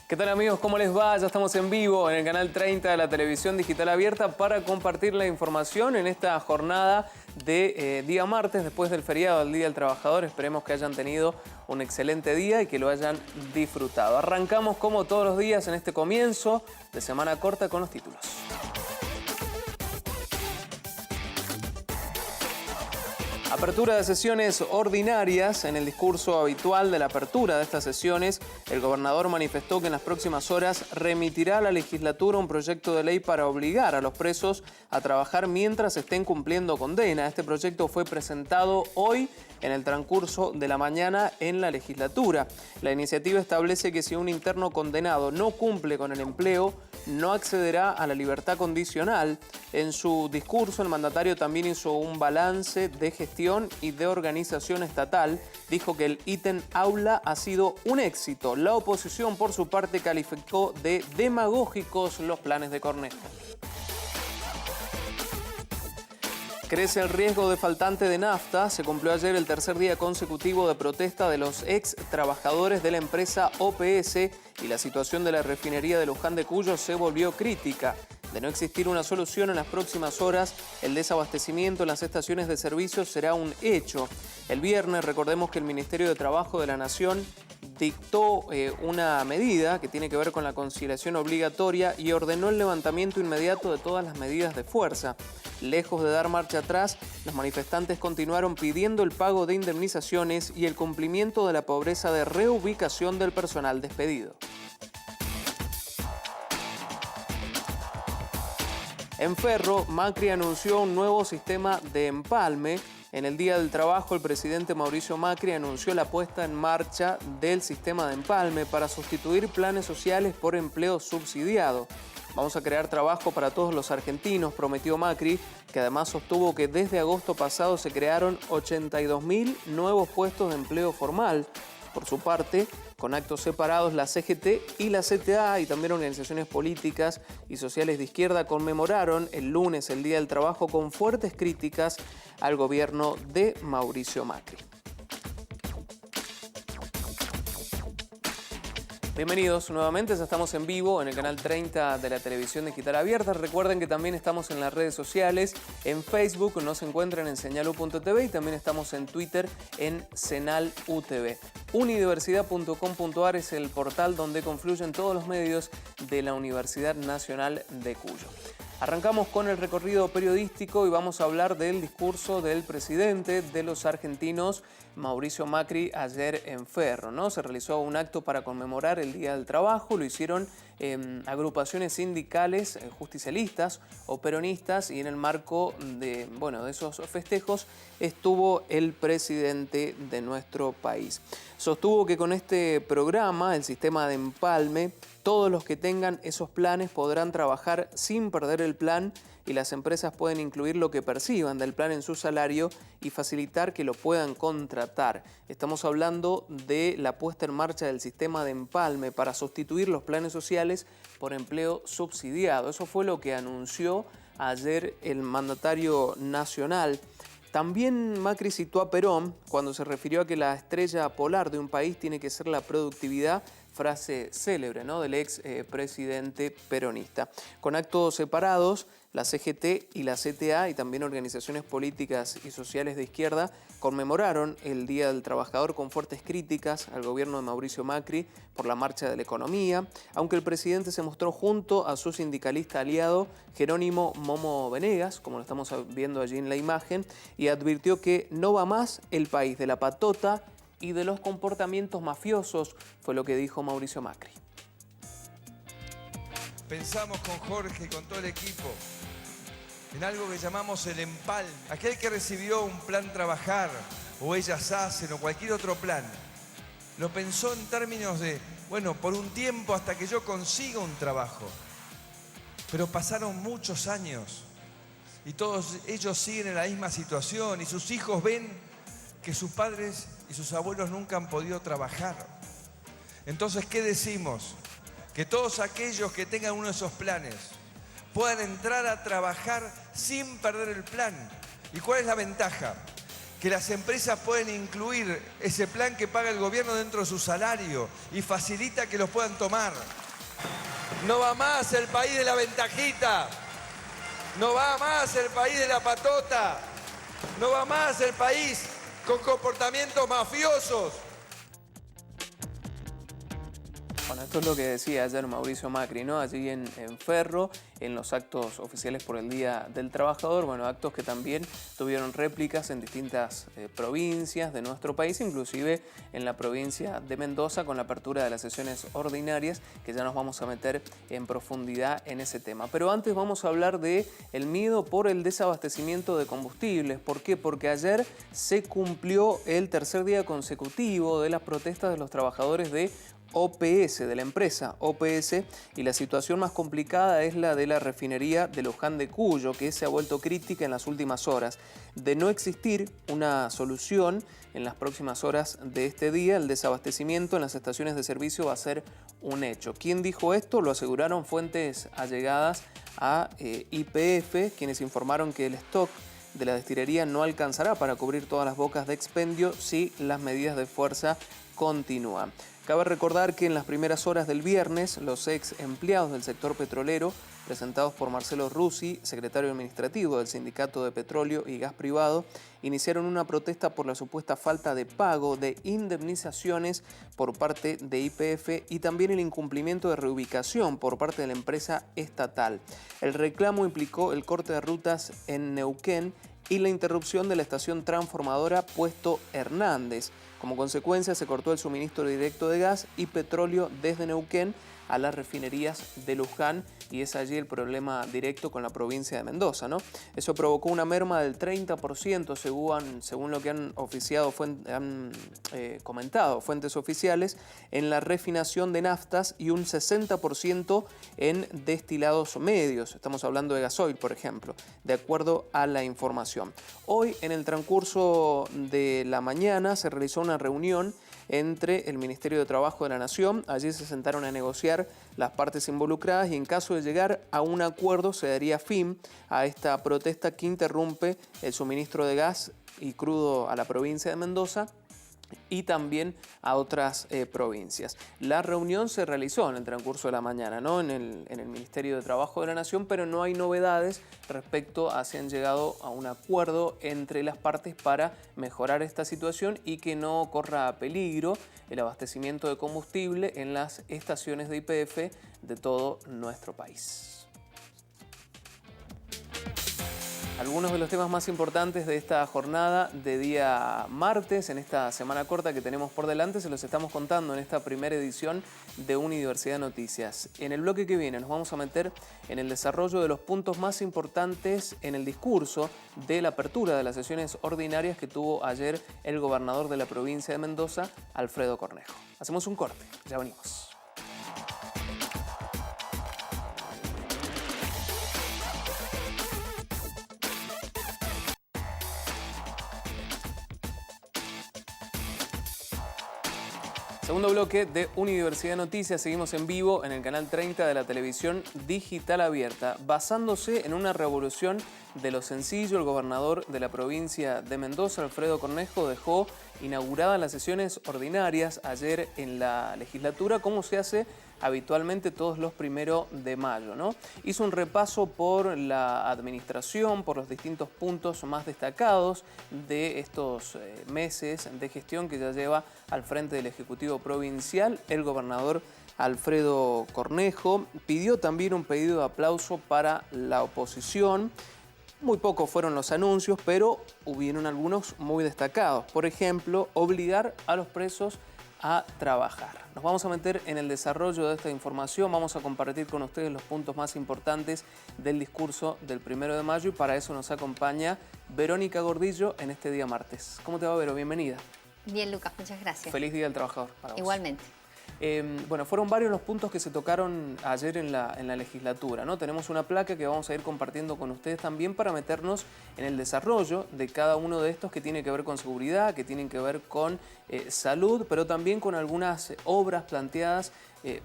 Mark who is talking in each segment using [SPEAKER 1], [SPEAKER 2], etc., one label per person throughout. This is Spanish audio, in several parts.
[SPEAKER 1] ¿Qué tal amigos? ¿Cómo les va? Ya estamos en vivo en el canal 30 de la televisión digital abierta para compartir la información en esta jornada de día martes, después del feriado del Día del Trabajador. Esperemos que hayan tenido un excelente día y que lo hayan disfrutado. Arrancamos como todos los días en este comienzo de semana corta con los títulos. Apertura de sesiones ordinarias. En el discurso habitual de la apertura de estas sesiones, el gobernador manifestó que en las próximas horas remitirá a la legislatura un proyecto de ley para obligar a los presos a trabajar mientras estén cumpliendo condena. Este proyecto fue presentado hoy en el transcurso de la mañana en la legislatura. La iniciativa establece que si un interno condenado no cumple con el empleo, no accederá a la libertad condicional. En su discurso, el mandatario también hizo un balance de gestión y de organización estatal. Dijo que el ítem aula ha sido un éxito. La oposición, por su parte, calificó de demagógicos los planes de Cornejo. Crece el riesgo de faltante de nafta. Se cumplió ayer el tercer día consecutivo de protesta de los ex trabajadores de la empresa OPS y la situación de la refinería de Luján de Cuyo se volvió crítica. De no existir una solución en las próximas horas, el desabastecimiento en las estaciones de servicio será un hecho. El viernes, recordemos que el Ministerio de Trabajo de la Nación dictó una medida que tiene que ver con la conciliación obligatoria y ordenó el levantamiento inmediato de todas las medidas de fuerza. Lejos de dar marcha atrás, los manifestantes continuaron pidiendo el pago de indemnizaciones y el cumplimiento de la pobreza de reubicación del personal despedido. En Ferro, Macri anunció un nuevo sistema de empalme. En el Día del Trabajo, el presidente Mauricio Macri anunció la puesta en marcha del sistema de empalme para sustituir planes sociales por empleo subsidiado. Vamos a crear trabajo para todos los argentinos, prometió Macri, que además sostuvo que desde agosto pasado se crearon 82.000 nuevos puestos de empleo formal. Por su parte, con actos separados, la CGT y la CTA y también organizaciones políticas y sociales de izquierda conmemoraron el lunes el Día del Trabajo con fuertes críticas al gobierno de Mauricio Macri. Bienvenidos nuevamente, ya estamos en vivo en el canal 30 de la televisión digital abierta. Recuerden que también estamos en las redes sociales, en Facebook nos encuentran en señalu.tv y también estamos en Twitter en senalutv. Unidiversidad.com.ar es el portal donde confluyen todos los medios de la Universidad Nacional de Cuyo. Arrancamos con el recorrido periodístico y vamos a hablar del discurso del presidente de los argentinos, Mauricio Macri, ayer en Ferro, ¿no? Se realizó un acto para conmemorar el Día del Trabajo, lo hicieron agrupaciones sindicales justicialistas o peronistas y en el marco de esos festejos estuvo el presidente de nuestro país. Sostuvo que con este programa, el sistema de empalme, todos los que tengan esos planes podrán trabajar sin perder el plan y las empresas pueden incluir lo que perciban del plan en su salario y facilitar que lo puedan contratar. Estamos hablando de la puesta en marcha del sistema de empalme para sustituir los planes sociales por empleo subsidiado. Eso fue lo que anunció ayer el mandatario nacional. También Macri citó a Perón cuando se refirió a que la estrella polar de un país tiene que ser la productividad, frase célebre, ¿no?, del ex presidente peronista. Con actos separados, la CGT y la CTA y también organizaciones políticas y sociales de izquierda conmemoraron el Día del Trabajador con fuertes críticas al gobierno de Mauricio Macri por la marcha de la economía, aunque el presidente se mostró junto a su sindicalista aliado Jerónimo Momo Venegas, como lo estamos viendo allí en la imagen, y advirtió que no va más el país de la patota y de los comportamientos mafiosos, fue lo que dijo Mauricio Macri.
[SPEAKER 2] Pensamos con Jorge y con todo el equipo en algo que llamamos el empalme. Aquel que recibió un plan trabajar, o ellas hacen, o cualquier otro plan, lo pensó en términos de, por un tiempo hasta que yo consiga un trabajo. Pero pasaron muchos años y todos ellos siguen en la misma situación y sus hijos ven que sus padres y sus abuelos nunca han podido trabajar. Entonces, ¿qué decimos? Que todos aquellos que tengan uno de esos planes puedan entrar a trabajar sin perder el plan. ¿Y cuál es la ventaja? que las empresas pueden incluir ese plan que paga el gobierno dentro de su salario y facilita que los puedan tomar. No va más el país de la ventajita, no va más el país de la patota, no va más el país con comportamientos mafiosos.
[SPEAKER 1] Bueno, esto es lo que decía ayer Mauricio Macri, ¿no? Allí en Ferro, en los actos oficiales por el Día del Trabajador, bueno, actos que también tuvieron réplicas en distintas provincias de nuestro país, inclusive en la provincia de Mendoza, con la apertura de las sesiones ordinarias, que ya nos vamos a meter en profundidad en ese tema. Pero antes vamos a hablar de el miedo por el desabastecimiento de combustibles. ¿Por qué? Porque ayer se cumplió el tercer día consecutivo de las protestas de los trabajadores de OPS, de la empresa OPS, y la situación más complicada es la de la refinería de Luján de Cuyo, que se ha vuelto crítica en las últimas horas. De no existir una solución en las próximas horas de este día, el desabastecimiento en las estaciones de servicio va a ser un hecho. ¿Quién dijo esto? Lo aseguraron fuentes allegadas a YPF, quienes informaron que el stock de la destilería no alcanzará para cubrir todas las bocas de expendio si las medidas de fuerza continúan. Cabe recordar que en las primeras horas del viernes, los ex empleados del sector petrolero, presentados por Marcelo Rusi, secretario administrativo del Sindicato de Petróleo y Gas Privado, iniciaron una protesta por la supuesta falta de pago de indemnizaciones por parte de YPF y también el incumplimiento de reubicación por parte de la empresa estatal. El reclamo implicó el corte de rutas en Neuquén y la interrupción de la estación transformadora Puesto Hernández. Como consecuencia, se cortó el suministro directo de gas y petróleo desde Neuquén a las refinerías de Luján, y es allí el problema directo con la provincia de Mendoza, ¿no? Eso provocó una merma del 30%, según lo que han comentado fuentes oficiales, en la refinación de naftas y un 60% en destilados medios. Estamos hablando de gasoil, por ejemplo, de acuerdo a la información. Hoy, en el transcurso de la mañana, se realizó una reunión entre el Ministerio de Trabajo de la Nación. Allí se sentaron a negociar las partes involucradas y en caso de llegar a un acuerdo se daría fin a esta protesta que interrumpe el suministro de gas y crudo a la provincia de Mendoza y también a otras provincias. La reunión se realizó en el transcurso de la mañana, ¿no? en el Ministerio de Trabajo de la Nación, pero no hay novedades respecto a si han llegado a un acuerdo entre las partes para mejorar esta situación y que no corra peligro el abastecimiento de combustible en las estaciones de YPF de todo nuestro país. Algunos de los temas más importantes de esta jornada de día martes, en esta semana corta que tenemos por delante, se los estamos contando en esta primera edición de Universidad Noticias. En el bloque que viene nos vamos a meter en el desarrollo de los puntos más importantes en el discurso de la apertura de las sesiones ordinarias que tuvo ayer el gobernador de la provincia de Mendoza, Alfredo Cornejo. Hacemos un corte, ya venimos. Segundo bloque de Universidad Noticias. Seguimos en vivo en el canal 30 de la televisión digital abierta. Basándose en una revolución de lo sencillo, el gobernador de la provincia de Mendoza, Alfredo Cornejo, dejó inauguradas las sesiones ordinarias ayer en la legislatura, como se hace habitualmente todos los 1 de mayo, ¿no? Hizo un repaso por la administración, por los distintos puntos más destacados de estos meses de gestión que ya lleva al frente del Ejecutivo Provincial el gobernador Alfredo Cornejo. Pidió también un pedido de aplauso para la oposición. Muy pocos fueron los anuncios, pero hubieron algunos muy destacados. Por ejemplo, obligar a los presos a trabajar. Nos vamos a meter en el desarrollo de esta información, vamos a compartir con ustedes los puntos más importantes del discurso del 1 de mayo y para eso nos acompaña Verónica Gordillo en este día martes. ¿Cómo te va, Vero? Bienvenida.
[SPEAKER 3] Bien, Lucas, muchas gracias.
[SPEAKER 1] Feliz Día del Trabajador para vos.
[SPEAKER 3] Igualmente.
[SPEAKER 1] Bueno, fueron varios los puntos que se tocaron ayer en la legislatura, ¿no? Tenemos una placa que vamos a ir compartiendo con ustedes también para meternos en el desarrollo de cada uno de estos que tiene que ver con seguridad, que tienen que ver con salud, pero también con algunas obras planteadas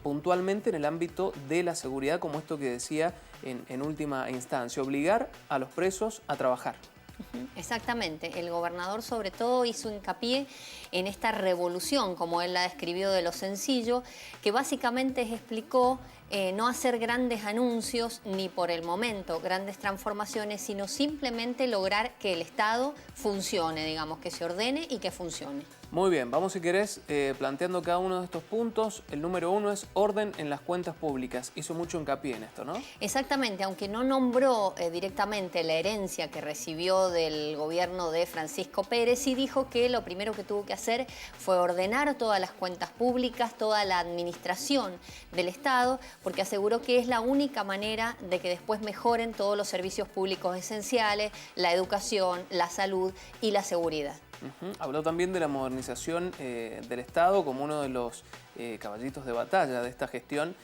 [SPEAKER 1] puntualmente en el ámbito de la seguridad, como esto que decía en última instancia, obligar a los presos a trabajar.
[SPEAKER 3] Exactamente, el gobernador sobre todo hizo hincapié en esta revolución, como él la describió, de lo sencillo, que básicamente explicó no hacer grandes anuncios ni por el momento grandes transformaciones, sino simplemente lograr que el Estado funcione, digamos, que se ordene y que funcione.
[SPEAKER 1] Muy bien, vamos si querés planteando cada uno de estos puntos. El número 1 es orden en las cuentas públicas. Hizo mucho hincapié en esto, ¿no?
[SPEAKER 3] Exactamente, aunque no nombró directamente la herencia que recibió del gobierno de Francisco Pérez, sí dijo que lo primero que tuvo que hacer fue ordenar todas las cuentas públicas, toda la administración del Estado, porque aseguró que es la única manera de que después mejoren todos los servicios públicos esenciales, la educación, la salud y la seguridad.
[SPEAKER 1] Habló también de la modernización del Estado como uno de los caballitos de batalla de esta gestión.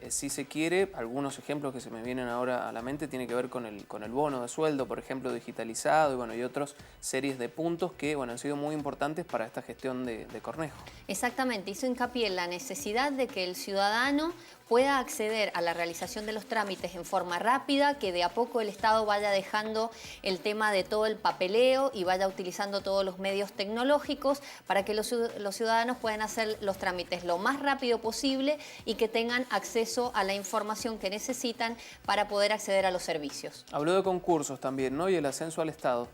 [SPEAKER 1] Si se quiere, algunos ejemplos que se me vienen ahora a la mente tiene que ver con el bono de sueldo, por ejemplo, digitalizado, y bueno, y otras series de puntos que bueno, han sido muy importantes para esta gestión de Cornejo.
[SPEAKER 3] Exactamente, hizo hincapié en la necesidad de que el ciudadano pueda acceder a la realización de los trámites en forma rápida, que de a poco el Estado vaya dejando el tema de todo el papeleo y vaya utilizando todos los medios tecnológicos para que los ciudadanos puedan hacer los trámites lo más rápido posible y que tengan acceso a la información que necesitan para poder acceder a los servicios.
[SPEAKER 1] Habló de concursos también, ¿no? Y el ascenso al Estado.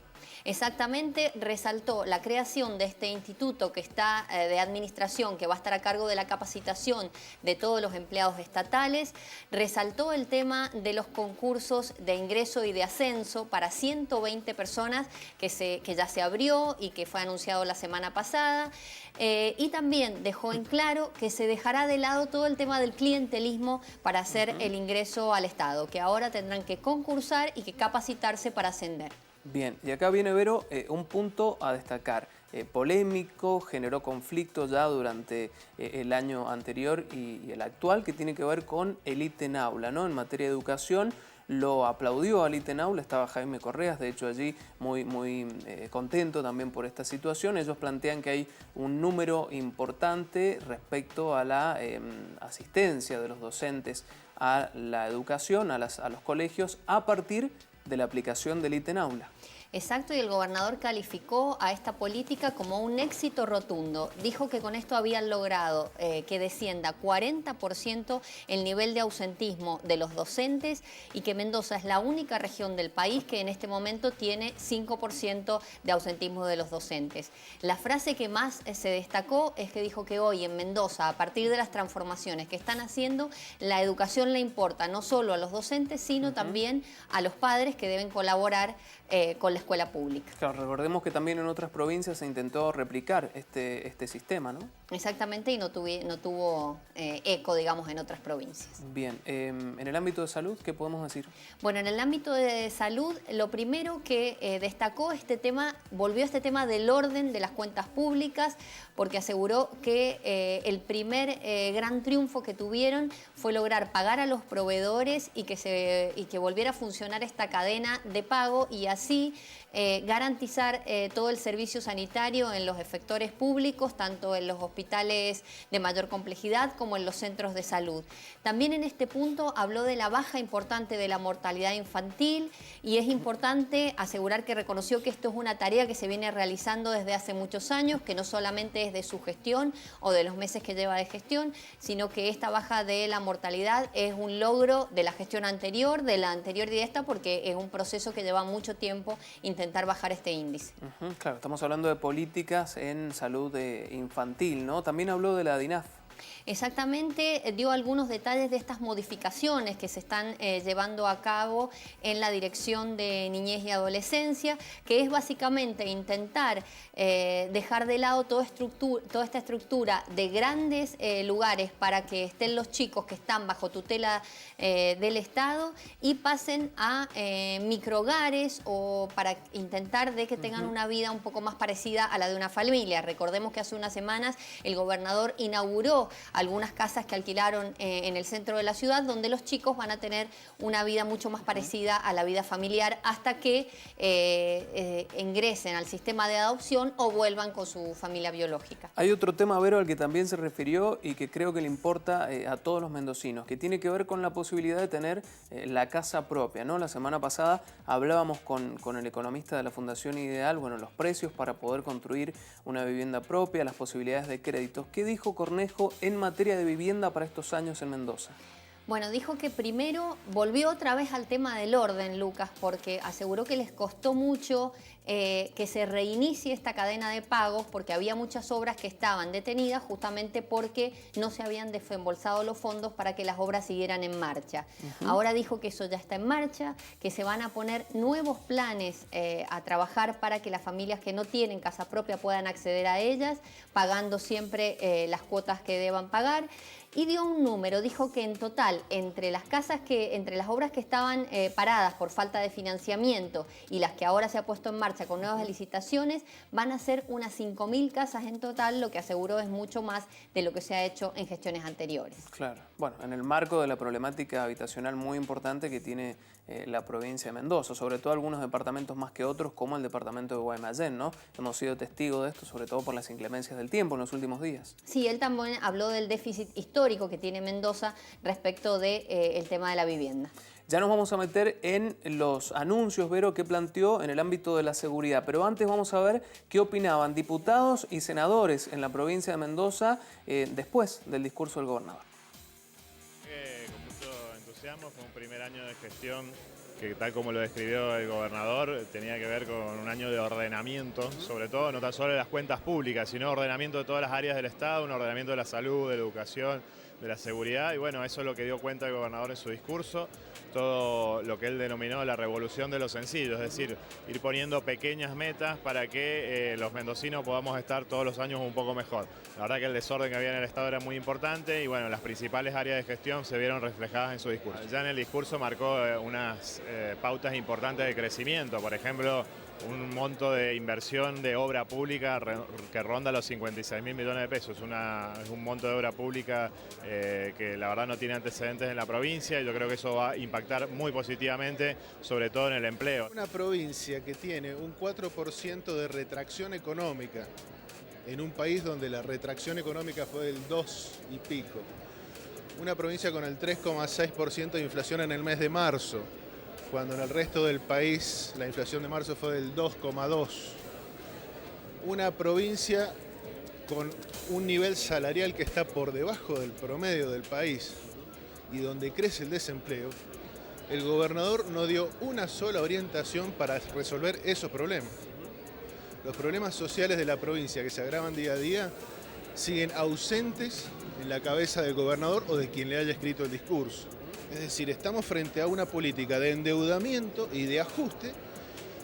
[SPEAKER 3] Exactamente, resaltó la creación de este instituto que está de administración, que va a estar a cargo de la capacitación de todos los empleados estatales. Resaltó el tema de los concursos de ingreso y de ascenso para 120 personas que ya se abrió y que fue anunciado la semana pasada. Y también dejó en claro que se dejará de lado todo el tema del clientelismo para hacer el ingreso al Estado, que ahora tendrán que concursar y que capacitarse para ascender.
[SPEAKER 1] Bien, y acá viene, Vero, un punto a destacar. Polémico, generó conflicto ya durante el año anterior y el actual, que tiene que ver con el ítem aula, ¿no? En materia de educación, lo aplaudió al ítem aula, estaba Jaime Correas, de hecho allí muy contento también por esta situación. Ellos plantean que hay un número importante respecto a la asistencia de los docentes a la educación, a los colegios, a partir de la aplicación del ítem aula.
[SPEAKER 3] Exacto, y el gobernador calificó a esta política como un éxito rotundo. Dijo que con esto habían logrado que descienda 40% el nivel de ausentismo de los docentes y que Mendoza es la única región del país que en este momento tiene 5% de ausentismo de los docentes. La frase que más se destacó es que dijo que hoy en Mendoza, a partir de las transformaciones que están haciendo, la educación le importa no solo a los docentes, sino también a los padres que deben colaborar con la escuela pública.
[SPEAKER 1] Claro, recordemos que también en otras provincias se intentó replicar este sistema, ¿no?
[SPEAKER 3] Exactamente, y no tuvo eco, digamos, en otras provincias.
[SPEAKER 1] Bien, en el ámbito de salud, ¿qué podemos decir?
[SPEAKER 3] Bueno, en el ámbito de salud, lo primero que destacó volvió a este tema del orden de las cuentas públicas, porque aseguró que el primer gran triunfo que tuvieron fue lograr pagar a los proveedores y que volviera a funcionar esta cadena de pago y así garantizar todo el servicio sanitario en los efectores públicos, tanto en los hospitales de mayor complejidad como en los centros de salud. También en este punto habló de la baja importante de la mortalidad infantil y es importante asegurar que reconoció que esto es una tarea que se viene realizando desde hace muchos años, que no solamente es de su gestión o de los meses que lleva de gestión, sino que esta baja de la mortalidad es un logro de la gestión anterior, de la anterior y de esta, porque es un proceso que lleva mucho tiempo intentar bajar este índice.
[SPEAKER 1] Claro, estamos hablando de políticas en salud infantil, ¿no? También habló de la DINAF.
[SPEAKER 3] Exactamente, dio algunos detalles de estas modificaciones que se están llevando a cabo en la Dirección de Niñez y Adolescencia, que es básicamente intentar dejar de lado toda esta estructura de grandes lugares para que estén los chicos que están bajo tutela del Estado y pasen a microhogares o para intentar de que tengan una vida un poco más parecida a la de una familia. Recordemos que hace unas semanas el gobernador inauguró algunas casas que alquilaron en el centro de la ciudad, donde los chicos van a tener una vida mucho más parecida a la vida familiar hasta que ingresen al sistema de adopción o vuelvan con su familia biológica.
[SPEAKER 1] Hay otro tema, Vero, al que también se refirió y que creo que le importa a todos los mendocinos, que tiene que ver con la posibilidad de tener la casa propia, ¿no? La semana pasada hablábamos con el economista de la Fundación Ideal, bueno, los precios para poder construir una vivienda propia, las posibilidades de créditos. ¿Qué dijo Cornejo en materia de vivienda para estos años en Mendoza?
[SPEAKER 3] Bueno, dijo que primero volvió otra vez al tema del orden, Lucas, porque aseguró que les costó mucho que se reinicie esta cadena de pagos porque había muchas obras que estaban detenidas justamente porque no se habían desembolsado los fondos para que las obras siguieran en marcha. Ahora dijo que eso ya está en marcha, que se van a poner nuevos planes a trabajar para que las familias que no tienen casa propia puedan acceder a ellas, pagando siempre las cuotas que deban pagar. Y dio un número, dijo que en total, entre las obras que estaban paradas por falta de financiamiento y las que ahora se ha puesto en marcha con nuevas licitaciones, van a ser unas 5.000 casas en total, lo que aseguró es mucho más de lo que se ha hecho en gestiones anteriores.
[SPEAKER 1] Claro, bueno, en el marco de la problemática habitacional muy importante que tiene la provincia de Mendoza, sobre todo algunos departamentos más que otros, como el departamento de Guaymallén, ¿no? Hemos sido testigos de esto, sobre todo por las inclemencias del tiempo en los últimos días.
[SPEAKER 3] Sí, él también habló del déficit histórico que tiene Mendoza respecto del tema de la vivienda.
[SPEAKER 1] Ya nos vamos a meter en los anuncios, Vero, que planteó en el ámbito de la seguridad. Pero antes vamos a ver qué opinaban diputados y senadores en la provincia de Mendoza después del discurso del gobernador.
[SPEAKER 4] Con mucho entusiasmo, fue un primer año de gestión que, tal como lo describió el gobernador, tenía que ver con un año de ordenamiento, sobre todo no tan solo de las cuentas públicas, sino ordenamiento de todas las áreas del Estado, un ordenamiento de la salud, de la educación, de la seguridad, y bueno, eso es lo que dio cuenta el gobernador en su discurso, todo lo que él denominó la revolución de lo sencillo, es decir, ir poniendo pequeñas metas para que los mendocinos podamos estar todos los años un poco mejor. La verdad que el desorden que había en el Estado era muy importante y bueno, las principales áreas de gestión se vieron reflejadas en su discurso. Ya en el discurso marcó unas pautas importantes de crecimiento, por ejemplo, un monto de inversión de obra pública que ronda los 56.000 millones de pesos. Es un monto de obra pública que la verdad no tiene antecedentes en la provincia y yo creo que eso va a impactar muy positivamente, sobre todo en el empleo.
[SPEAKER 5] Una provincia que tiene un 4% de retracción económica, en un país donde la retracción económica fue del 2 y pico. Una provincia con el 3,6% de inflación en el mes de marzo, cuando en el resto del país la inflación de marzo fue del 2,2. Una provincia con un nivel salarial que está por debajo del promedio del país y donde crece el desempleo. El gobernador no dio una sola orientación para resolver esos problemas. Los problemas sociales de la provincia que se agravan día a día siguen ausentes en la cabeza del gobernador o de quien le haya escrito el discurso. Es decir, estamos frente a una política de endeudamiento y de ajuste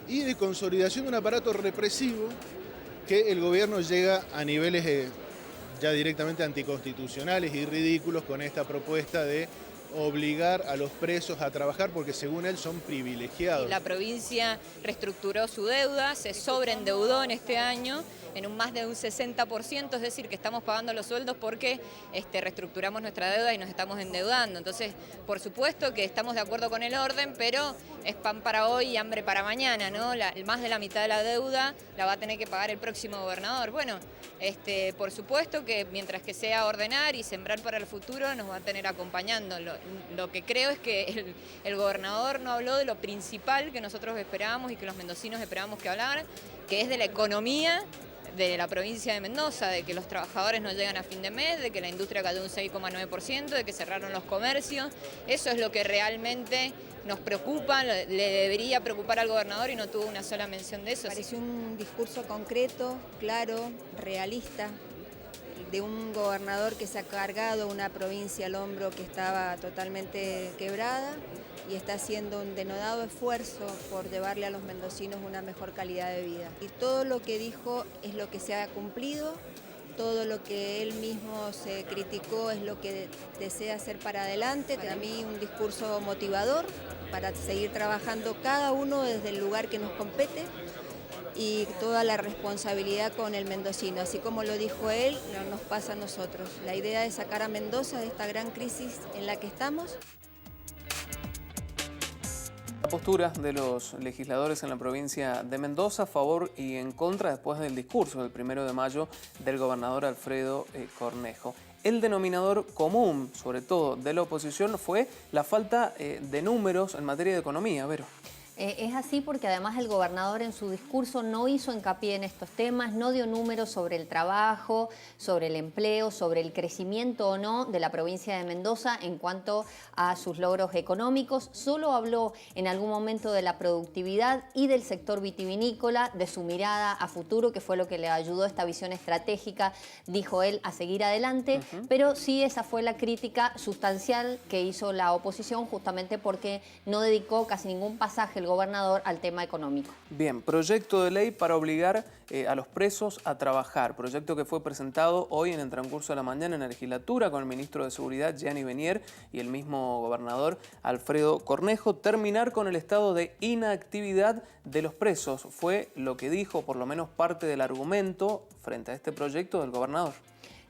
[SPEAKER 5] y de consolidación de un aparato represivo que el gobierno llega a niveles ya directamente anticonstitucionales y ridículos con esta propuesta de obligar a los presos a trabajar porque según él son privilegiados.
[SPEAKER 6] La provincia reestructuró su deuda, se sobreendeudó en este año en más de un 60%, es decir, que estamos pagando los sueldos porque reestructuramos nuestra deuda y nos estamos endeudando. Entonces, por supuesto que estamos de acuerdo con el orden, pero es pan para hoy y hambre para mañana, ¿no? Más de la mitad de la deuda la va a tener que pagar el próximo gobernador. Bueno, por supuesto que mientras que sea ordenar y sembrar para el futuro, nos va a tener acompañando. Lo que creo es que el gobernador no habló de lo principal que nosotros esperábamos y que los mendocinos esperábamos que hablaran, que es de la economía de la provincia de Mendoza, de que los trabajadores no llegan a fin de mes, de que la industria cayó un 6,9%, de que cerraron los comercios. Eso es lo que realmente nos preocupa, le debería preocupar al gobernador y no tuvo una sola mención de eso.
[SPEAKER 7] Pareció un discurso concreto, claro, realista, de un gobernador que se ha cargado una provincia al hombro que estaba totalmente quebrada y está haciendo un denodado esfuerzo por llevarle a los mendocinos una mejor calidad de vida. Y todo lo que dijo es lo que se ha cumplido, todo lo que él mismo se criticó es lo que desea hacer para adelante. Para mí un discurso motivador para seguir trabajando cada uno desde el lugar que nos compete y toda la responsabilidad con el mendocino. Así como lo dijo él, nos pasa a nosotros. La idea es sacar a Mendoza de esta gran crisis en la que estamos.
[SPEAKER 1] La postura de los legisladores en la provincia de Mendoza a favor y en contra después del discurso del 1 de mayo del gobernador Alfredo Cornejo. El denominador común, sobre todo de la oposición, fue la falta de números en materia de economía. Vero.
[SPEAKER 3] Es así porque además el gobernador en su discurso no hizo hincapié en estos temas, no dio números sobre el trabajo, sobre el empleo, sobre el crecimiento o no de la provincia de Mendoza en cuanto a sus logros económicos. Solo habló en algún momento de la productividad y del sector vitivinícola, de su mirada a futuro, que fue lo que le ayudó a esta visión estratégica, dijo él, a seguir adelante. Pero sí, esa fue la crítica sustancial que hizo la oposición, justamente porque no dedicó casi ningún pasaje el gobernador al tema económico.
[SPEAKER 1] Bien, proyecto de ley para obligar a los presos a trabajar. Proyecto que fue presentado hoy en el transcurso de la mañana en la legislatura con el ministro de Seguridad, Gianni Benier, y el mismo gobernador Alfredo Cornejo. Terminar con el estado de inactividad de los presos fue lo que dijo, por lo menos parte del argumento frente a este proyecto del gobernador.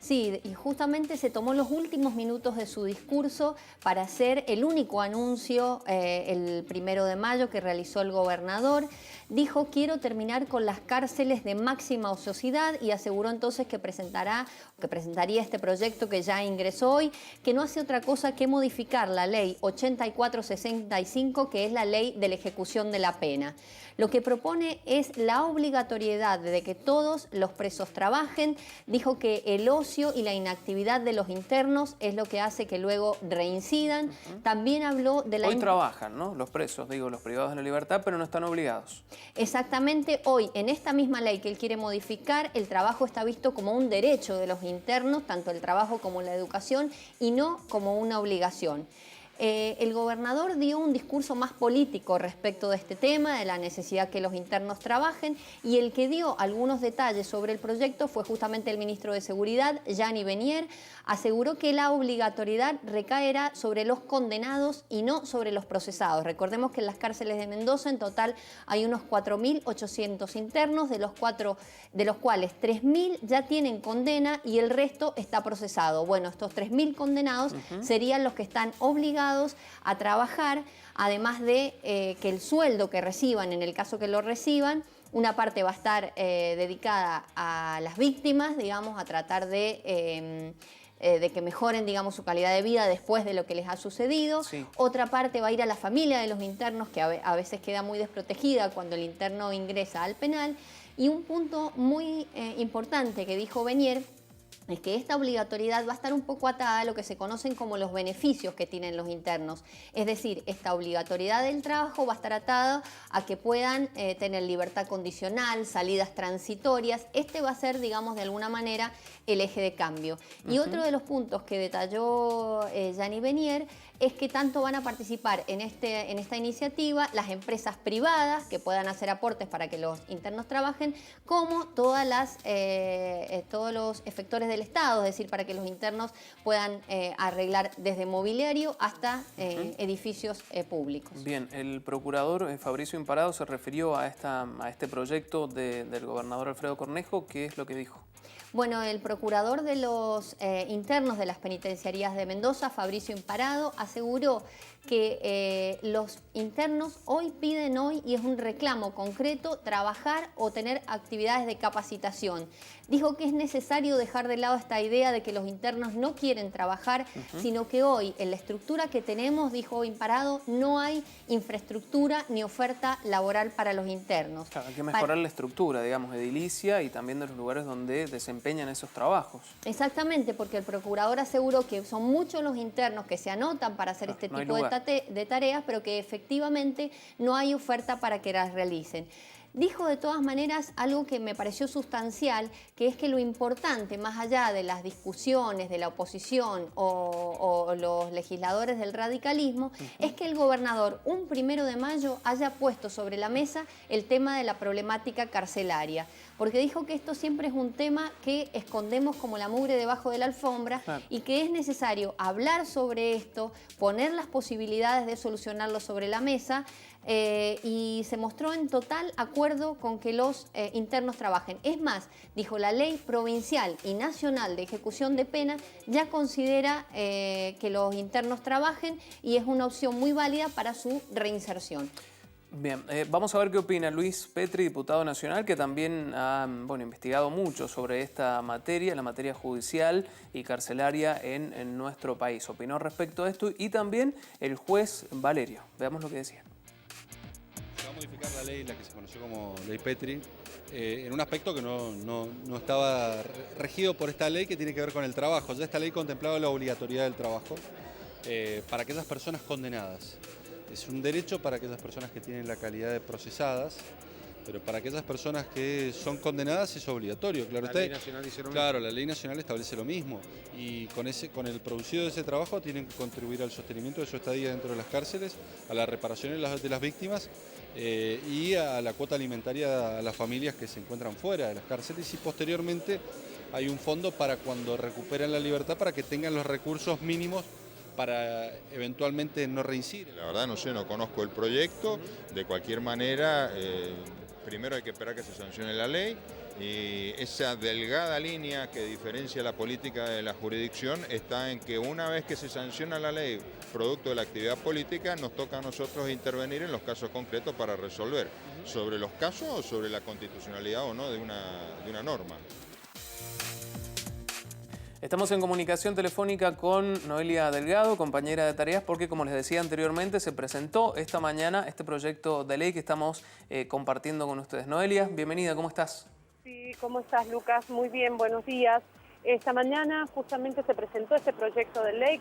[SPEAKER 3] Sí, y justamente se tomó los últimos minutos de su discurso para hacer el único anuncio el 1 de mayo que realizó el gobernador. Dijo, quiero terminar con las cárceles de máxima ociosidad, y aseguró entonces que presentaría este proyecto que ya ingresó hoy, que no hace otra cosa que modificar la ley 8465, que es la ley de la ejecución de la pena. Lo que propone es la obligatoriedad de que todos los presos trabajen. Dijo que el ocio y la inactividad de los internos es lo que hace que luego reincidan. También habló de la...
[SPEAKER 1] Hoy trabajan, ¿no? Los presos, digo, los privados de la libertad, pero no están obligados.
[SPEAKER 3] Exactamente, hoy en esta misma ley que él quiere modificar, el trabajo está visto como un derecho de los internos, tanto el trabajo como la educación, y no como una obligación. El gobernador dio un discurso más político respecto de este tema, de la necesidad que los internos trabajen, y el que dio algunos detalles sobre el proyecto fue justamente el ministro de Seguridad, Gianni Benier. Aseguró que la obligatoriedad recaerá sobre los condenados y no sobre los procesados. Recordemos que en las cárceles de Mendoza en total hay unos 4.800 internos, de los cuales 3.000 ya tienen condena y el resto está procesado. Bueno, estos 3.000 condenados serían los que están obligados a trabajar, además de que el sueldo que reciban, en el caso que lo reciban, una parte va a estar dedicada a las víctimas, digamos, a tratar de que mejoren, digamos, su calidad de vida después de lo que les ha sucedido. Sí. Otra parte va a ir a la familia de los internos, que a veces queda muy desprotegida cuando el interno ingresa al penal. Y un punto muy importante que dijo Benier es que esta obligatoriedad va a estar un poco atada a lo que se conocen como los beneficios que tienen los internos. Es decir, esta obligatoriedad del trabajo va a estar atada a que puedan tener libertad condicional, salidas transitorias. Este va a ser, digamos, de alguna manera el eje de cambio. Y otro de los puntos que detalló Gianni Benier es que tanto van a participar en esta iniciativa las empresas privadas que puedan hacer aportes para que los internos trabajen, como todos los efectores del Estado, es decir, para que los internos puedan arreglar desde mobiliario hasta edificios públicos.
[SPEAKER 1] Bien, el procurador Fabricio Imparado se refirió a este proyecto del gobernador Alfredo Cornejo. ¿Qué es lo que dijo?
[SPEAKER 3] Bueno, el procurador de los internos de las penitenciarías de Mendoza, Fabricio Imparado, aseguró que los internos piden hoy, y es un reclamo concreto, trabajar o tener actividades de capacitación. Dijo que es necesario dejar de lado esta idea de que los internos no quieren trabajar, sino que hoy, en la estructura que tenemos, dijo Imparado, no hay infraestructura ni oferta laboral para los internos.
[SPEAKER 1] Claro, hay que mejorar la estructura, digamos, edilicia y también de los lugares donde desempeñan esos trabajos.
[SPEAKER 3] Exactamente, porque el procurador aseguró que son muchos los internos que se anotan para hacer este tipo de tareas, pero que efectivamente no hay oferta para que las realicen. Dijo de todas maneras algo que me pareció sustancial, que es que lo importante, más allá de las discusiones de la oposición o los legisladores del radicalismo, es que el gobernador, un 1 de mayo, haya puesto sobre la mesa el tema de la problemática carcelaria. porque dijo que esto siempre es un tema que escondemos como la mugre debajo de la alfombra,
[SPEAKER 1] Claro.
[SPEAKER 3] y que es necesario hablar sobre esto, poner las posibilidades de solucionarlo sobre la mesa, y se mostró en total acuerdo con que los internos trabajen. Es más, dijo, la ley provincial y nacional de ejecución de pena ya considera que los internos trabajen y es una opción muy válida para su reinserción.
[SPEAKER 1] Bien, vamos a ver qué opina Luis Petri, diputado nacional, que también ha investigado mucho sobre esta materia, la materia judicial y carcelaria en nuestro país. Opinó respecto a esto y también el juez Valerio. Veamos lo que decía.
[SPEAKER 8] Se va a modificar la ley, la que se conoció como Ley Petri, en un aspecto que no estaba regido por esta ley, que tiene que ver con el trabajo. Ya esta ley contemplaba la obligatoriedad del trabajo para aquellas personas condenadas. Es un derecho para aquellas personas que tienen la calidad de procesadas, pero para aquellas personas que son condenadas es obligatorio. Claro,
[SPEAKER 5] La ley nacional dice lo mismo.
[SPEAKER 8] Claro, la ley nacional establece lo mismo, y con el producido de ese trabajo tienen que contribuir al sostenimiento de su estadía dentro de las cárceles, a la reparación de las víctimas y a la cuota alimentaria a las familias que se encuentran fuera de las cárceles, y posteriormente hay un fondo para cuando recuperan la libertad, para que tengan los recursos mínimos para eventualmente no reincidir.
[SPEAKER 9] La verdad no sé, no conozco el proyecto. De cualquier manera, primero hay que esperar que se sancione la ley, y esa delgada línea que diferencia la política de la jurisdicción está en que una vez que se sanciona la ley producto de la actividad política, nos toca a nosotros intervenir en los casos concretos para resolver sobre los casos o sobre la constitucionalidad o no de una norma.
[SPEAKER 1] Estamos en comunicación telefónica con Noelia Delgado, compañera de tareas, porque como les decía anteriormente, se presentó esta mañana este proyecto de ley que estamos compartiendo con ustedes. Noelia, bienvenida, ¿cómo estás?
[SPEAKER 10] Sí, ¿cómo estás, Lucas? Muy bien, buenos días. Esta mañana justamente se presentó este proyecto de ley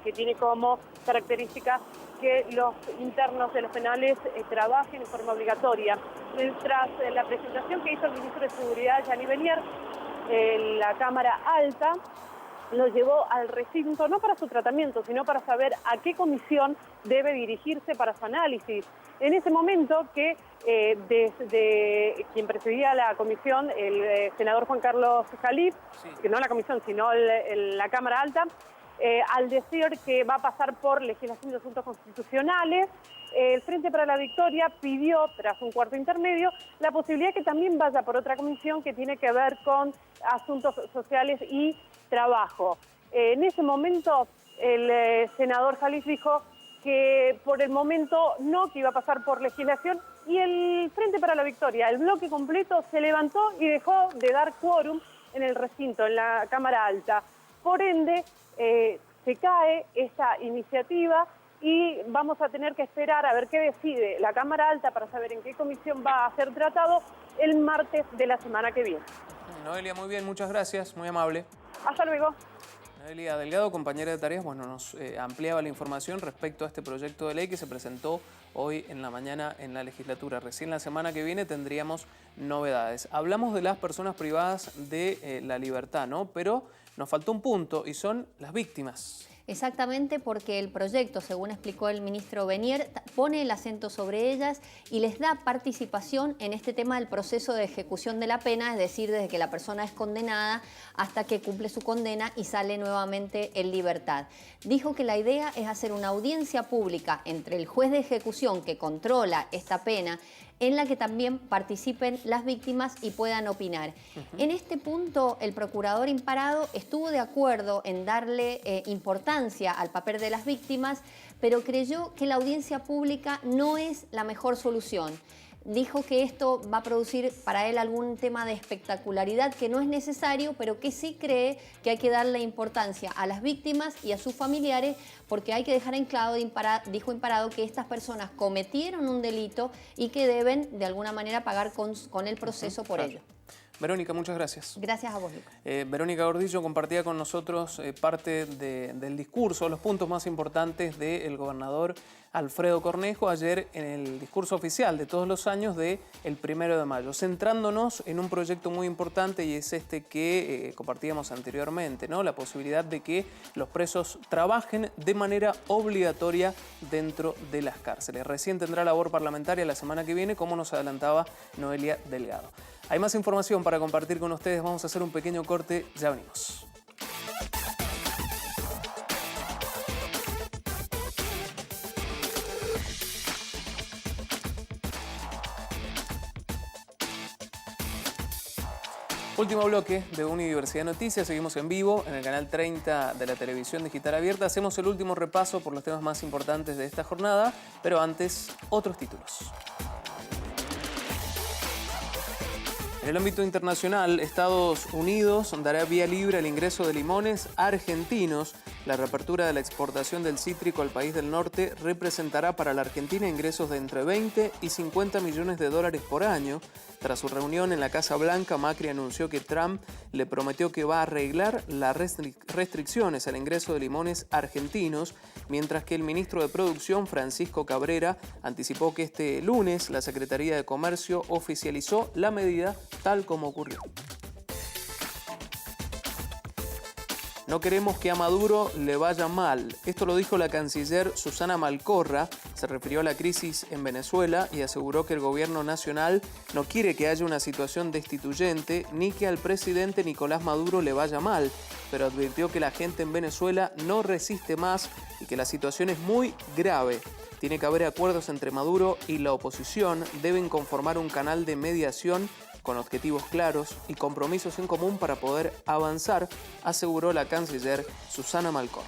[SPEAKER 10] que tiene como característica que los internos de los penales trabajen en forma obligatoria. Tras la presentación que hizo el ministro de Seguridad, Gianni Benier, la Cámara Alta lo llevó al recinto no para su tratamiento, sino para saber a qué comisión debe dirigirse para su análisis. En ese momento que desde quien presidía la comisión, el senador Juan Carlos Jalip, que no la comisión, sino la Cámara Alta, al decir que va a pasar por legislación de asuntos constitucionales, el Frente para la Victoria pidió, tras un cuarto intermedio, la posibilidad que también vaya por otra comisión que tiene que ver con asuntos sociales y trabajo. En ese momento, el senador Jalip dijo que por el momento no, que iba a pasar por legislación, y el Frente para la Victoria, el bloque completo, se levantó y dejó de dar quórum en el recinto, en la Cámara Alta. Por ende, se cae esta iniciativa y vamos a tener que esperar a ver qué decide la Cámara Alta para saber en qué comisión va a ser tratado el martes de la semana que viene.
[SPEAKER 1] Noelia, muy bien, muchas gracias, muy amable.
[SPEAKER 10] Hasta luego.
[SPEAKER 1] Noelia Delgado, compañera de tareas, nos ampliaba la información respecto a este proyecto de ley que se presentó hoy en la mañana en la legislatura. Recién la semana que viene tendríamos novedades. Hablamos de las personas privadas de la libertad, ¿no? Pero nos faltó un punto y son las víctimas.
[SPEAKER 3] Exactamente, porque el proyecto, según explicó el ministro Benier, pone el acento sobre ellas y les da participación en este tema del proceso de ejecución de la pena, es decir, desde que la persona es condenada hasta que cumple su condena y sale nuevamente en libertad. Dijo que la idea es hacer una audiencia pública entre el juez de ejecución que controla esta pena, en la que también participen las víctimas y puedan opinar. En este punto, el procurador imparado estuvo de acuerdo en darle importancia al papel de las víctimas, pero creyó que la audiencia pública no es la mejor solución. Dijo que esto va a producir para él algún tema de espectacularidad que no es necesario, pero que sí cree que hay que darle importancia a las víctimas y a sus familiares, porque hay que dejar en claro, dijo Imparado, que estas personas cometieron un delito y que deben de alguna manera pagar con el proceso por ello.
[SPEAKER 1] Verónica, muchas gracias.
[SPEAKER 3] Gracias a vos, Lucas.
[SPEAKER 1] Verónica Gordillo compartía con nosotros parte del discurso, los puntos más importantes del gobernador Alfredo Cornejo ayer en el discurso oficial de todos los años del 1 de mayo, centrándonos en un proyecto muy importante y es este que compartíamos anteriormente, ¿no? La posibilidad de que los presos trabajen de manera obligatoria dentro de las cárceles. Recién tendrá labor parlamentaria la semana que viene, como nos adelantaba Noelia Delgado. Hay más información para compartir con ustedes, vamos a hacer un pequeño corte, ya venimos. Último bloque de Unidiversidad Noticias, seguimos en vivo en el canal 30 de la televisión digital abierta. Hacemos el último repaso por los temas más importantes de esta jornada, pero antes, otros títulos. En el ámbito internacional, Estados Unidos dará vía libre al ingreso de limones argentinos. La reapertura de la exportación del cítrico al país del norte representará para la Argentina ingresos de entre 20 y 50 millones de dólares por año. Tras su reunión en la Casa Blanca, Macri anunció que Trump le prometió que va a arreglar las restricciones al ingreso de limones argentinos, mientras que el ministro de Producción, Francisco Cabrera, anticipó que este lunes la Secretaría de Comercio oficializó la medida tal como ocurrió. No queremos que a Maduro le vaya mal. Esto lo dijo la canciller Susana Malcorra. Se refirió a la crisis en Venezuela y aseguró que el gobierno nacional no quiere que haya una situación destituyente ni que al presidente Nicolás Maduro le vaya mal, pero advirtió que la gente en Venezuela no resiste más y que la situación es muy grave. Tiene que haber acuerdos entre Maduro y la oposición. Deben conformar un canal de mediación con objetivos claros y compromisos en común para poder avanzar, aseguró la canciller Susana Malcorra.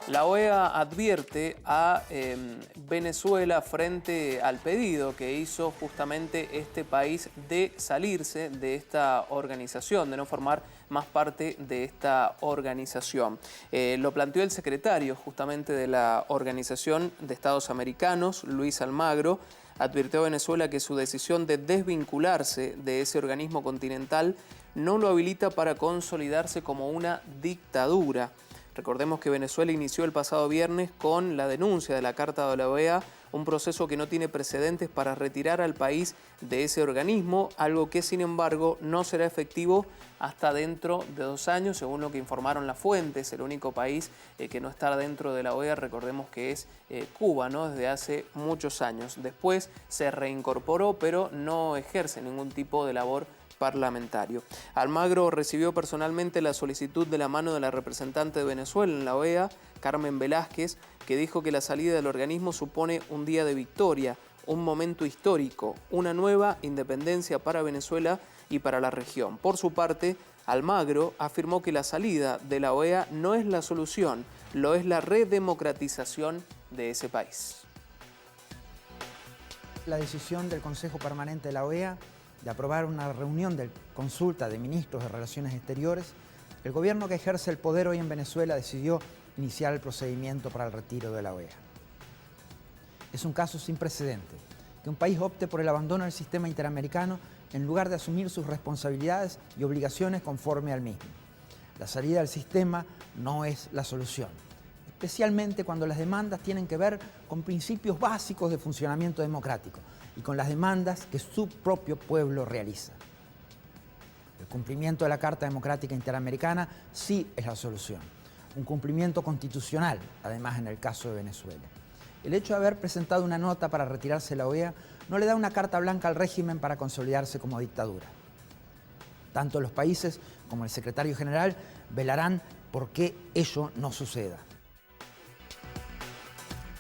[SPEAKER 1] La OEA advierte a Venezuela frente al pedido que hizo justamente este país de salirse de esta organización, de no formar más parte de esta organización. Lo planteó el secretario justamente de la Organización de Estados Americanos, Luis Almagro. Advirtió a Venezuela que su decisión de desvincularse de ese organismo continental no lo habilita para consolidarse como una dictadura. Recordemos que Venezuela inició el pasado viernes con la denuncia de la Carta de la OEA, un proceso que no tiene precedentes para retirar al país de ese organismo, algo que sin embargo no será efectivo hasta dentro de 2 años, según lo que informaron las fuentes. El único país que no está dentro de la OEA, recordemos que es Cuba, ¿no? Desde hace muchos años. Después se reincorporó, pero no ejerce ningún tipo de labor parlamentario. Almagro recibió personalmente la solicitud de la mano de la representante de Venezuela en la OEA, Carmen Velázquez, que dijo que la salida del organismo supone un día de victoria, un momento histórico, una nueva independencia para Venezuela y para la región. Por su parte, Almagro afirmó que la salida de la OEA no es la solución, lo es la redemocratización de ese país.
[SPEAKER 11] La decisión del Consejo Permanente de la OEA de aprobar una reunión de consulta de ministros de Relaciones Exteriores, el gobierno que ejerce el poder hoy en Venezuela decidió iniciar el procedimiento para el retiro de la OEA. Es un caso sin precedente, que un país opte por el abandono del sistema interamericano en lugar de asumir sus responsabilidades y obligaciones conforme al mismo. La salida del sistema no es la solución, especialmente cuando las demandas tienen que ver con principios básicos de funcionamiento democrático y con las demandas que su propio pueblo realiza. El cumplimiento de la Carta Democrática Interamericana sí es la solución. Un cumplimiento constitucional, además en el caso de Venezuela. El hecho de haber presentado una nota para retirarse de la OEA no le da una carta blanca al régimen para consolidarse como dictadura. Tanto los países como el secretario general velarán por que ello no suceda.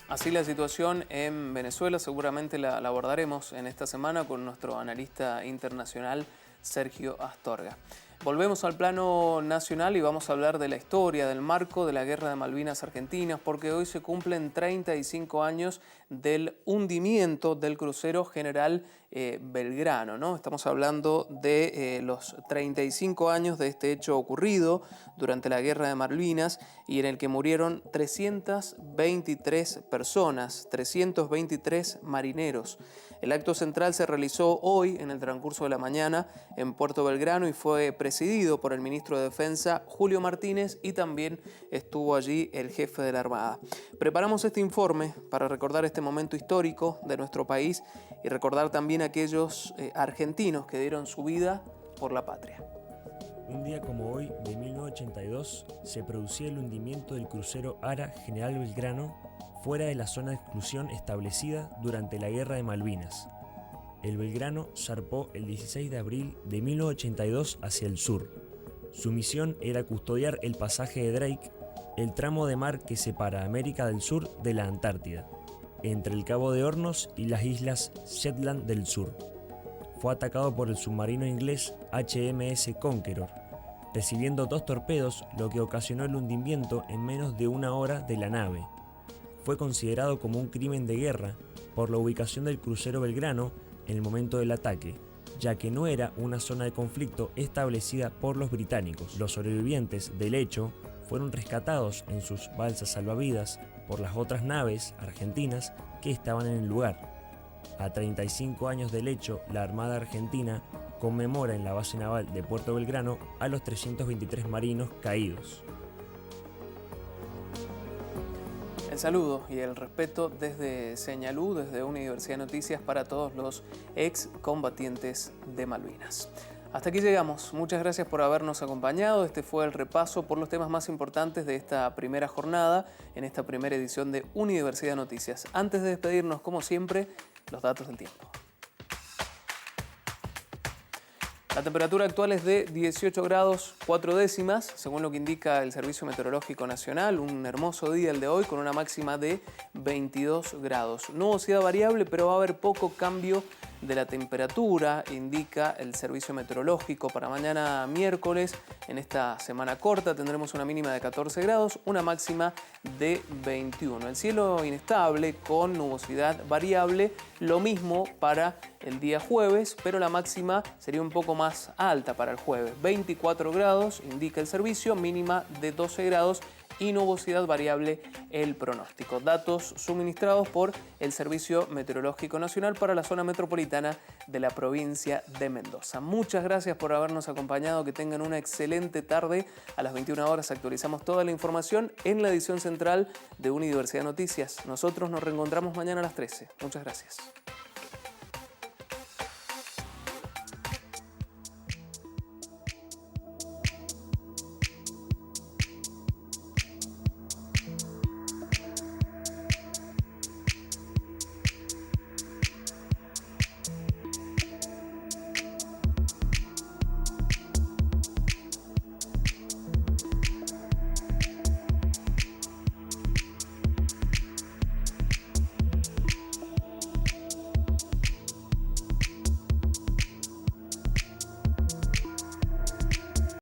[SPEAKER 1] Así la situación en Venezuela, seguramente la abordaremos en esta semana con nuestro analista internacional Sergio Astorga. Volvemos al plano nacional y vamos a hablar de la historia, del marco de la Guerra de Malvinas Argentinas, porque hoy se cumplen 35 años del hundimiento del crucero General Belgrano, ¿no? Estamos hablando de los 35 años de este hecho ocurrido durante la Guerra de Malvinas y en el que murieron 323 personas, 323 marineros. El acto central se realizó hoy en el transcurso de la mañana en Puerto Belgrano y fue presidido por el ministro de Defensa, Julio Martínez, y también estuvo allí el jefe de la Armada. Preparamos este informe para recordar este momento histórico de nuestro país y recordar también a aquellos argentinos que dieron su vida por la patria.
[SPEAKER 12] Un día como hoy, de 1982, se producía el hundimiento del crucero Ara General Belgrano fuera de la zona de exclusión establecida durante la Guerra de Malvinas. El Belgrano zarpó el 16 de abril de 1982 hacia el sur. Su misión era custodiar el pasaje de Drake, el tramo de mar que separa América del Sur de la Antártida, entre el Cabo de Hornos y las islas Shetland del Sur. Fue atacado por el submarino inglés HMS Conqueror, recibiendo 2 torpedos, lo que ocasionó el hundimiento en menos de una hora de la nave. Fue considerado como un crimen de guerra por la ubicación del crucero Belgrano en el momento del ataque, ya que no era una zona de conflicto establecida por los británicos. Los sobrevivientes del hecho fueron rescatados en sus balsas salvavidas por las otras naves argentinas que estaban en el lugar. A 35 años del hecho, la Armada Argentina conmemora en la base naval de Puerto Belgrano a los 323 marinos caídos.
[SPEAKER 1] El saludo y el respeto desde Señalú, desde Universidad de Noticias, para todos los excombatientes de Malvinas. Hasta aquí llegamos. Muchas gracias por habernos acompañado. Este fue el repaso por los temas más importantes de esta primera jornada, en esta primera edición de Universidad de Noticias. Antes de despedirnos, como siempre, los datos del tiempo. La temperatura actual es de 18 grados 4 décimas, según lo que indica el Servicio Meteorológico Nacional. Un hermoso día el de hoy con una máxima de 22 grados. Nubosidad variable, pero va a haber poco cambio de la temperatura, indica el Servicio Meteorológico. Para mañana miércoles, en esta semana corta, tendremos una mínima de 14 grados, una máxima de 21. El cielo inestable con nubosidad variable, lo mismo para el día jueves, pero la máxima sería un poco más alta para el jueves. 24 grados, indica el servicio, mínima de 12 grados y nubosidad variable el pronóstico. Datos suministrados por el Servicio Meteorológico Nacional para la zona metropolitana de la provincia de Mendoza. Muchas gracias por habernos acompañado, que tengan una excelente tarde. A las 21 horas actualizamos toda la información en la edición central de Universidad Noticias. Nosotros nos reencontramos mañana a las 13. Muchas gracias.